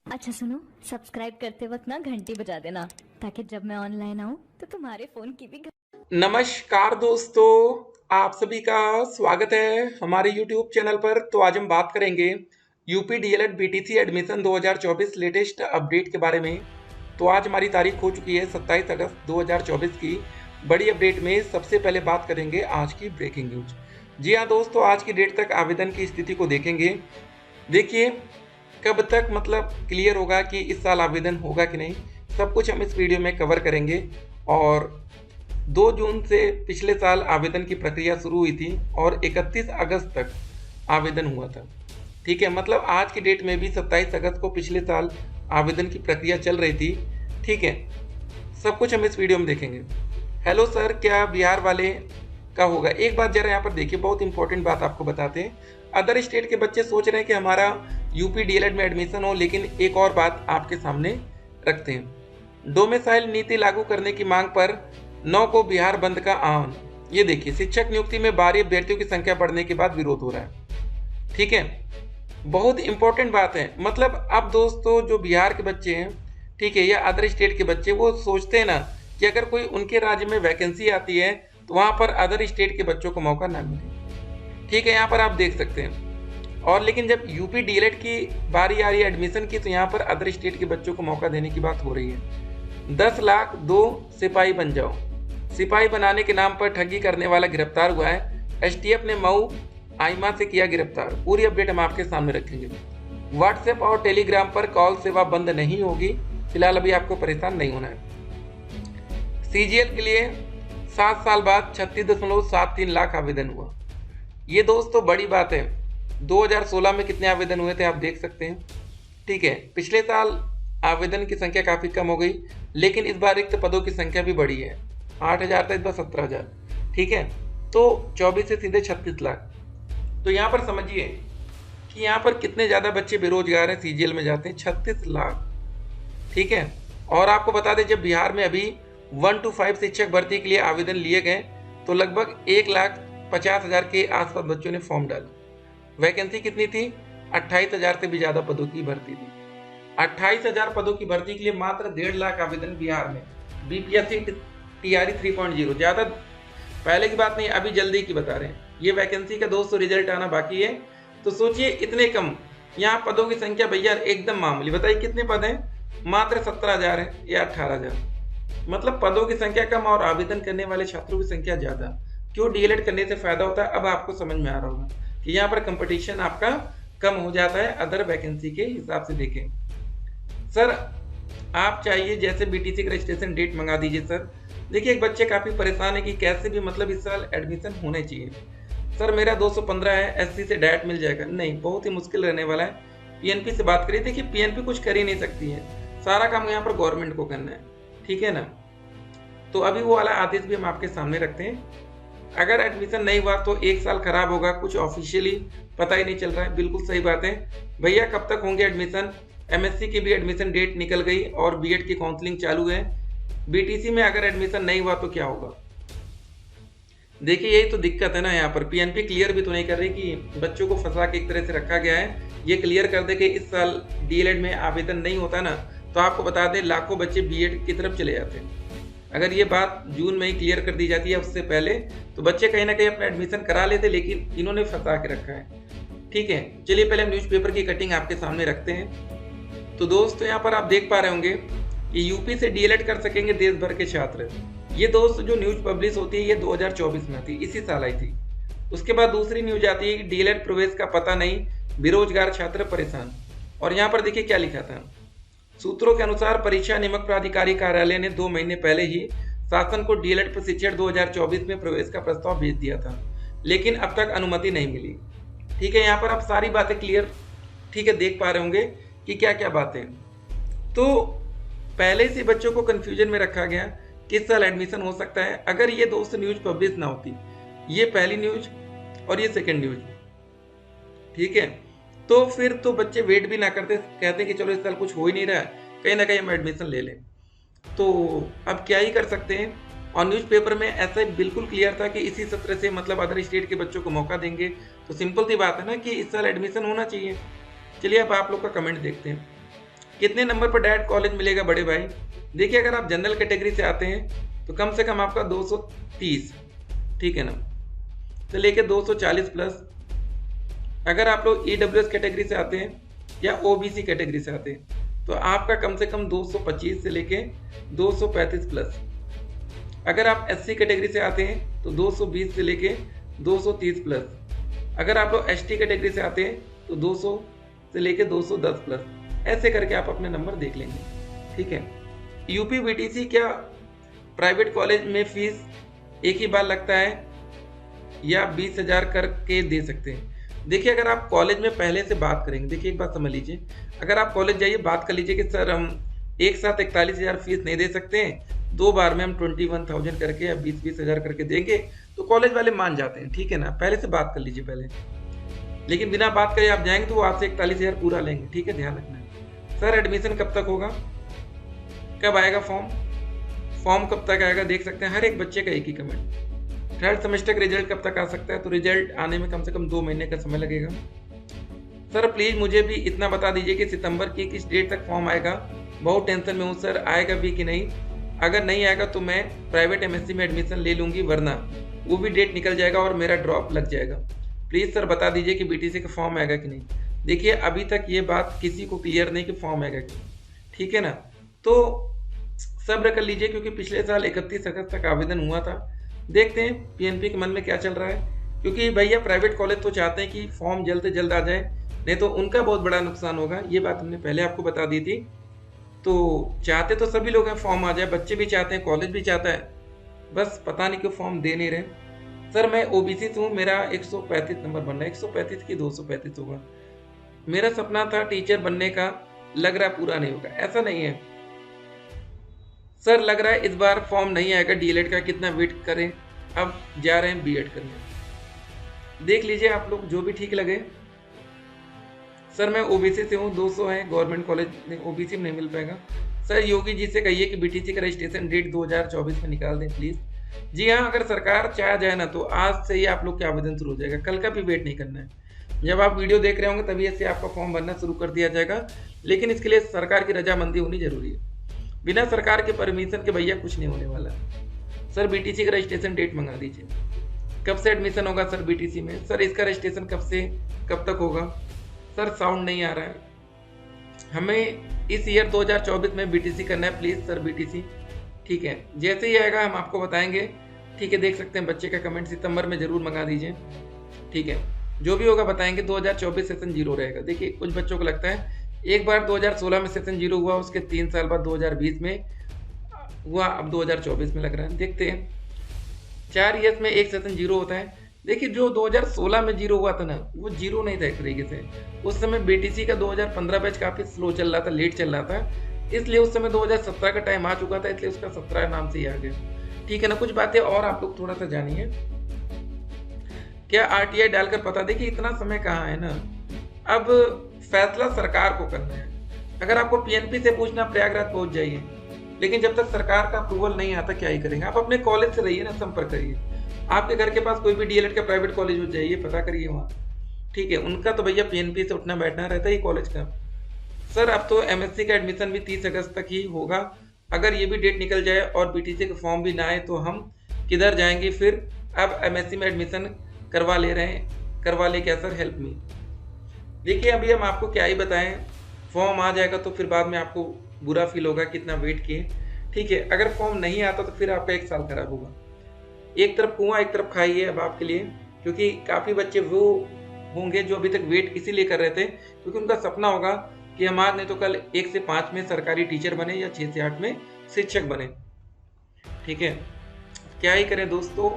अच्छा सुनो, सब्सक्राइब करते वक्त ना घंटी बजा देना ताकि जब मैं ऑनलाइन आऊँ तो तुम्हारे फोन की भी नमस्कार दोस्तों, आप सभी का स्वागत है हमारे YouTube चैनल पर। तो आज हम बात करेंगे UP DElEd BTC admission 2024 latest update के बारे में। तो आज हमारी तारीख हो चुकी है 27 अगस्त 2024 की। बड़ी अपडेट में सबसे पहले बात करेंगे आज की ब्रेकिंग न्यूज। जी हाँ दोस्तों, आज की डेट तक आवेदन की स्थिति को देखेंगे। देखिए कब तक मतलब क्लियर होगा कि इस साल आवेदन होगा कि नहीं, सब कुछ हम इस वीडियो में कवर करेंगे। और 2 जून से पिछले साल आवेदन की प्रक्रिया शुरू हुई थी और 31 अगस्त तक आवेदन हुआ था। ठीक है, मतलब आज की डेट में भी 27 अगस्त को पिछले साल आवेदन की प्रक्रिया चल रही थी। ठीक है, सब कुछ हम इस वीडियो में देखेंगे। हेलो सर, क्या बिहार वाले का होगा? एक बात जरा यहाँ पर देखिए, बहुत इंपॉर्टेंट बात आपको बताते हैं। अदर स्टेट के बच्चे सोच रहे हैं कि हमारा यूपी डीएलएड में एडमिशन हो, लेकिन एक और बात आपके सामने रखते हैं। डोमिसाइल नीति लागू करने की मांग पर 9 को बिहार बंद का आह्वान। ये देखिए, शिक्षक नियुक्ति में बाहरी अभ्यर्थियों की संख्या बढ़ने के बाद विरोध हो रहा है। ठीक है, बहुत इंपॉर्टेंट बात है। मतलब अब दोस्तों जो बिहार के बच्चे हैं, ठीक है, या अदर स्टेट के बच्चे, वो सोचते हैं ना कि अगर कोई उनके राज्य में वैकेंसी आती है तो वहां पर अदर स्टेट के बच्चों को मौका ना मिले। ठीक है, यहाँ पर आप देख सकते हैं। और लेकिन जब यूपी डीएलएड की बारी आ रही है एडमिशन की, तो यहाँ पर अदर स्टेट के बच्चों को मौका देने की बात हो रही है। 10 लाख दो सिपाही बन जाओ। सिपाही बनाने के नाम पर ठगी करने वाला गिरफ्तार हुआ है। एसटीएफ ने मऊ आइमा से किया गिरफ्तार। पूरी अपडेट हम आपके सामने रखेंगे। व्हाट्सएप और टेलीग्राम पर कॉल सेवा बंद नहीं होगी। फिलहाल अभी आपको परेशान नहीं होना है। सीजीएल के लिए 7 साल बाद 36.73 लाख आवेदन हुआ। ये दोस्तों बड़ी बात है। 2016 में कितने आवेदन हुए थे आप देख सकते हैं। ठीक है, पिछले साल आवेदन की संख्या काफ़ी कम हो गई, लेकिन इस बार रिक्त पदों की संख्या भी बढ़ी है। 8,000 था, इस बार 17,000। ठीक है, तो 24 से सीधे 36 लाख। तो यहाँ पर समझिए कि यहाँ पर कितने ज़्यादा बच्चे बेरोजगार हैं, सीजीएल में जाते हैं 36 लाख। ठीक है, और आपको बता दें, जब बिहार में अभी 1 to 5 शिक्षक भर्ती के लिए आवेदन लिए गए तो लगभग 1,50,000 के आसपास बच्चों ने फॉर्म डाला। वैकेंसी कितनी थी? 28,000 से भी ज़्यादा पदों की भर्ती थी। 28,000 पदों की भर्ती के लिए मात्र 1.5 लाख आवेदन बिहार में। बीपीएससी टीआरई 3.0, ज़्यादा पहले की बात नहीं, अभी जल्दी की बता रहे हैं। ये वैकेंसी का दोस्तों रिजल्ट आना बाकी है। तो सोचिए इतने कम, यहाँ पदों की संख्या भैया एकदम मामूली। बताइए कितने पद हैं? मात्र 17,000 है या 18,000। मतलब पदों की संख्या कम और आवेदन करने वाले छात्रों की संख्या ज़्यादा। क्यों डीएलएड करने से फायदा होता है, अब आपको समझ में आ रहा होगा कि यहाँ पर कंपटीशन आपका कम हो जाता है अदर वैकेंसी के हिसाब से। देखें सर, आप चाहिए जैसे बीटीसी का रजिस्ट्रेशन डेट मंगा दीजिए सर। देखिए एक बच्चे काफ़ी परेशान है कि कैसे भी मतलब इस साल एडमिशन होने चाहिए। सर मेरा 215 है, एससी से डायरेक्ट मिल जाएगा? नहीं, बहुत ही मुश्किल रहने वाला है। पीएनपी से बात करिए। देखिए पीएनपी कुछ कर ही नहीं सकती है, सारा काम यहाँ पर गवर्नमेंट को करना है। ठीक है ना, तो अभी वो वाला आदेश भी हम आपके सामने रखते हैं। अगर एडमिशन नहीं हुआ तो 1 साल खराब होगा, कुछ ऑफिशियली पता ही नहीं चल रहा है। बिल्कुल सही बात है भैया। कब तक होंगे एडमिशन? एमएससी की भी एडमिशन डेट निकल गई और बीएड की काउंसलिंग चालू है। बीटीसी में अगर एडमिशन नहीं हुआ तो क्या होगा? देखिए यही तो दिक्कत है ना। यहाँ पर पीएनपी क्लियर भी तो नहीं कर रही कि बच्चों को फंसा के एक तरह से रखा गया है। ये क्लियर कर दे कि इस साल डीएलएड में आवेदन नहीं होता ना, तो आपको बता दें लाखों बच्चे बीएड की तरफ चले जाते हैं। अगर ये बात जून में ही क्लियर कर दी जाती है उससे पहले, तो बच्चे कहीं ना कहीं अपना एडमिशन करा लेते, लेकिन इन्होंने फंसा के रखा है। ठीक है, चलिए पहले हम न्यूज़पेपर की कटिंग आपके सामने रखते हैं। तो दोस्तों यहाँ पर आप देख पा रहे होंगे कि यूपी से डीएलएड कर सकेंगे देश भर के छात्र। ये दोस्त जो न्यूज़ पब्लिश होती है ये 2024 में थी, इसी साल आई थी। उसके बाद दूसरी न्यूज आती है कि डीएलएड प्रवेश का पता नहीं, बेरोजगार छात्र परेशान। और यहाँ पर देखिए क्या लिखा था। सूत्रों के अनुसार परीक्षा नियामक प्राधिकारी कार्यालय ने 2 महीने पहले ही शासन को डीएलएड प्रशिक्षण 2024 में प्रवेश का प्रस्ताव भेज दिया था, लेकिन अब तक अनुमति नहीं मिली। ठीक है, यहाँ पर आप सारी बातें क्लियर, ठीक है, देख पा रहे होंगे कि क्या क्या बातें। तो पहले से बच्चों को कंफ्यूजन में रखा गया किस साल एडमिशन हो सकता है। अगर ये दोस्त न्यूज पब्लिश ना होती, ये पहली न्यूज और ये सेकंड न्यूज, ठीक है, तो फिर तो बच्चे वेट भी ना करते, कहते कि चलो इस साल कुछ हो ही नहीं रहा है, कहीं ना कहीं हम एडमिशन ले लें। तो अब क्या ही कर सकते हैं। और न्यूज़पेपर में ऐसा बिल्कुल क्लियर था कि इसी सत्र से मतलब अदर स्टेट के बच्चों को मौका देंगे। तो सिंपल सी बात है ना कि इस साल एडमिशन होना चाहिए। चलिए अब आप लोग का कमेंट देखते हैं। कितने नंबर पर डायरेक्ट कॉलेज मिलेगा बड़े भाई? देखिए अगर आप जनरल कैटेगरी से आते हैं तो कम से कम आपका 230, ठीक है ना, तो लेके 240 प्लस। अगर आप लोग EWS कैटेगरी से आते हैं या OBC कैटेगरी से आते हैं तो आपका कम से कम 225 से लेके 235 प्लस। अगर आप SC कैटेगरी से आते हैं तो 220 से लेके 230 प्लस। अगर आप लोग ST कैटेगरी से आते हैं तो 200 से लेके 210 प्लस। ऐसे करके आप अपने नंबर देख लेंगे, ठीक है। यूपी BTC क्या प्राइवेट कॉलेज में फीस एक ही बार लगता है या 20,000 करके दे सकते हैं? देखिए अगर आप कॉलेज में पहले से बात करेंगे, देखिए एक बात समझ लीजिए, अगर आप कॉलेज जाइए बात कर लीजिए कि सर हम एक साथ 41,000 फीस नहीं दे सकते हैं, 2 बार में हम 21,000 करके या 20,000 करके देंगे, तो कॉलेज वाले मान जाते हैं, ठीक है ना। पहले से बात कर लीजिए पहले, लेकिन बिना बात करे आप जाएंगे तो वो आपसे 41,000 पूरा लेंगे, ठीक है, ध्यान रखना। सर एडमिशन कब तक होगा, कब आएगा फॉर्म कब तक आएगा? देख सकते हैं हर एक बच्चे का एक ही कमेंट। थर्ड सेमेस्टर का रिजल्ट कब तक आ सकता है? तो रिजल्ट आने में कम से कम 2 महीने का समय लगेगा। सर प्लीज मुझे भी इतना बता दीजिए कि सितंबर की किस डेट तक फॉर्म आएगा, बहुत टेंशन में हूँ सर, आएगा भी कि नहीं? अगर नहीं आएगा तो मैं प्राइवेट MSc में एडमिशन ले लूंगी, वरना वो भी डेट निकल जाएगा और मेरा ड्रॉप लग जाएगा। प्लीज सर बता दीजिए कि BTC का फॉर्म आएगा कि नहीं। देखिए अभी तक ये बात किसी को क्लियर नहीं कि फॉर्म आएगा कि, ठीक है ना। तो सब्र कर लीजिए क्योंकि पिछले साल 31 अगस्त तक आवेदन हुआ था। देखते हैं PNP के मन में क्या चल रहा है, क्योंकि भैया प्राइवेट कॉलेज तो चाहते हैं कि फॉर्म जल्द से जल्द आ जाए, नहीं तो उनका बहुत बड़ा नुकसान होगा। ये बात हमने पहले आपको बता दी थी। तो चाहते तो सभी लोग हैं फॉर्म आ जाए, बच्चे भी चाहते हैं, कॉलेज भी चाहता है, बस पता नहीं क्यों फॉर्म दे नहीं रहे। सर मैं OBC से हूँ, मेरा 135 नंबर बनना है, 135 की 235 होगा। मेरा सपना था टीचर बनने का, लग रहा है पूरा नहीं होगा। ऐसा नहीं है सर, लग रहा है इस बार फॉर्म नहीं आएगा DLED का, कितना वेट करें, अब जा रहे हैं B.Ed करने। देख लीजिए आप लोग जो भी ठीक लगे। सर मैं OBC से हूँ, 200 है गवर्नमेंट कॉलेज में, OBC में नहीं मिल पाएगा। सर योगी जी से कहिए कि BTC का रजिस्ट्रेशन डेट 2024 में निकाल दें प्लीज। जी हाँ, अगर सरकार चाह जाए ना तो आज से ही आप लोग के आवेदन शुरू हो जाएगा, कल का भी वेट नहीं करना है। जब आप वीडियो देख रहे होंगे तभी से आपका फॉर्म भरना शुरू कर दिया जाएगा, लेकिन इसके लिए सरकार की रजामंदी होनी जरूरी है। बिना सरकार के परमिशन के भैया कुछ नहीं होने वाला। सर BTC का रजिस्ट्रेशन डेट मंगा दीजिए। कब से एडमिशन होगा सर BTC में? सर इसका रजिस्ट्रेशन कब से कब तक होगा? सर साउंड नहीं आ रहा है, हमें इस ईयर 2024 में BTC करना है प्लीज सर BTC, ठीक है। जैसे ही आएगा हम आपको बताएंगे, ठीक है। देख सकते हैं बच्चे का कमेंट, सितंबर में जरूर मंगा दीजिए, ठीक है। जो भी होगा बताएंगे। 2024 सेशन 0 रहेगा। देखिए कुछ बच्चों को लगता है एक बार 2016 में सेशन 0 हुआ, उसके 3 साल बाद 2020 में हुआ, अब 2024 में लग रहा है। देखते हैं 4 ईयर्स में एक सेशन 0 होता है। देखिए जो 2016 में 0 हुआ था ना, वो 0 नहीं था एक तरीके से। उस समय BTC का 2015 बैच काफी स्लो चल रहा था, लेट चल रहा था, इसलिए उस समय 2017 का टाइम आ चुका था, इसलिए उसका 17 नाम से ही आ गया, ठीक है ना। कुछ बातें और आप लोग थोड़ा सा जानिए। क्या RTI डालकर पता, देखिए इतना समय कहाँ है ना, अब फैसला सरकार को करना है। अगर आपको PNP से पूछना, प्रयागराज पहुंच जाइए, लेकिन जब तक सरकार का अप्रूवल नहीं आता क्या ही करेंगे। आप अपने कॉलेज से रहिए ना, संपर्क करिए। आपके घर के पास कोई भी DLED का प्राइवेट कॉलेज हो, जाइए पता करिए वहाँ, ठीक है। उनका तो भैया PNP से उठना बैठना रहता ही कॉलेज का। सर अब तो MSc का एडमिशन भी 30 अगस्त तक ही होगा। अगर ये भी डेट निकल जाए और BTC का फॉर्म भी ना आए तो हम किधर जाएंगे फिर? अब MSc में एडमिशन करवा ले रहे हैं, करवा ले क्या सर, हेल्प मी। देखिए अभी हम आपको क्या ही बताएं, फॉर्म आ जाएगा तो फिर बाद में आपको बुरा फील होगा कितना वेट किए, ठीक है। अगर फॉर्म नहीं आता तो फिर आपका 1 साल खराब होगा। एक तरफ कुआं एक तरफ खाई है अब आपके लिए, क्योंकि काफ़ी बच्चे वो होंगे जो अभी तक वेट इसीलिए कर रहे थे क्योंकि उनका सपना होगा कि हम आज नहीं तो कल 1 से 5 में सरकारी टीचर बने या 6 से 8 में शिक्षक बने, ठीक है। क्या ही करें दोस्तों,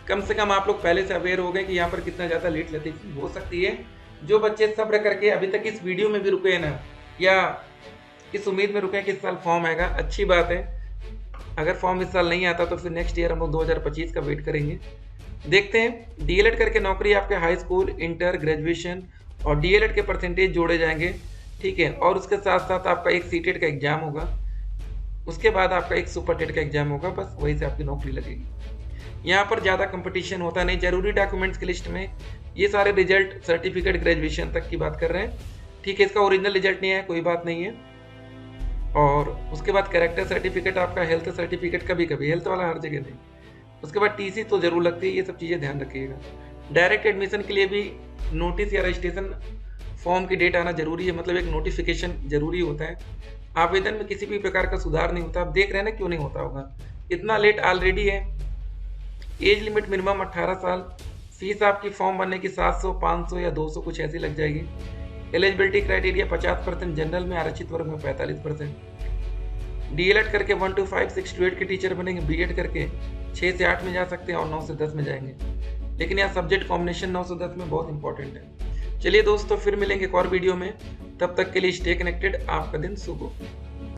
कम से कम आप लोग पहले से अवेयर हो गए कि यहाँ पर कितना ज़्यादा लेट लतीफ़ी हो सकती है। जो बच्चे सब्र करके अभी तक इस वीडियो में भी रुके हैं ना, या इस उम्मीद में रुके हैं कि इस साल फॉर्म आएगा, अच्छी बात है। अगर फॉर्म इस साल नहीं आता तो फिर नेक्स्ट ईयर हम लोग 2025 का वेट करेंगे। देखते हैं DLED करके नौकरी आपके हाई स्कूल, इंटर, ग्रेजुएशन और DLED के परसेंटेज जोड़े जाएंगे, ठीक है। और उसके साथ साथ आपका एक CTET का एग्जाम होगा, उसके बाद आपका एक सुपर टेट का एग्जाम होगा, बस वहीं से आपकी नौकरी लगेगी। यहाँ पर ज़्यादा कंपटीशन होता नहीं। जरूरी डॉक्यूमेंट्स की लिस्ट में ये सारे रिजल्ट सर्टिफिकेट ग्रेजुएशन तक की बात कर रहे हैं, ठीक है। इसका ओरिजिनल रिजल्ट नहीं है, कोई बात नहीं है, और उसके बाद कैरेक्टर सर्टिफिकेट, आपका हेल्थ सर्टिफिकेट, कभी कभी हेल्थ वाला हर जगह नहीं। उसके बाद टीसी तो ज़रूर लगती है, ये सब चीज़ें ध्यान रखिएगा। डायरेक्ट एडमिशन के लिए भी नोटिस या रजिस्ट्रेशन फॉर्म की डेट आना जरूरी है, मतलब एक नोटिफिकेशन जरूरी होता है। आवेदन में किसी भी प्रकार का सुधार नहीं होता। आप देख रहे हैं ना क्यों नहीं होता होगा, इतना लेट ऑलरेडी है। एज लिमिट मिनिमम 18 साल। फीस आपकी फॉर्म भरने की 700, 500 या 200 कुछ ऐसी लग जाएगी। एलिजिबिलिटी क्राइटेरिया 50% जनरल में, आरक्षित वर्ग में 45%। डीएलएड करके 1 to 5, 6 to 8 के टीचर बनेंगे। बीएड करके 6 से 8 में जा सकते हैं और 9 से 10 में जाएंगे। लेकिन यहाँ सब्जेक्ट कॉम्बिनेशन 9 से 10 में बहुत इंपॉर्टेंट है। चलिए दोस्तों, फिर मिलेंगे एक और वीडियो में। तब तक के लिए स्टे कनेक्टेड। आपका दिन शुभ हो।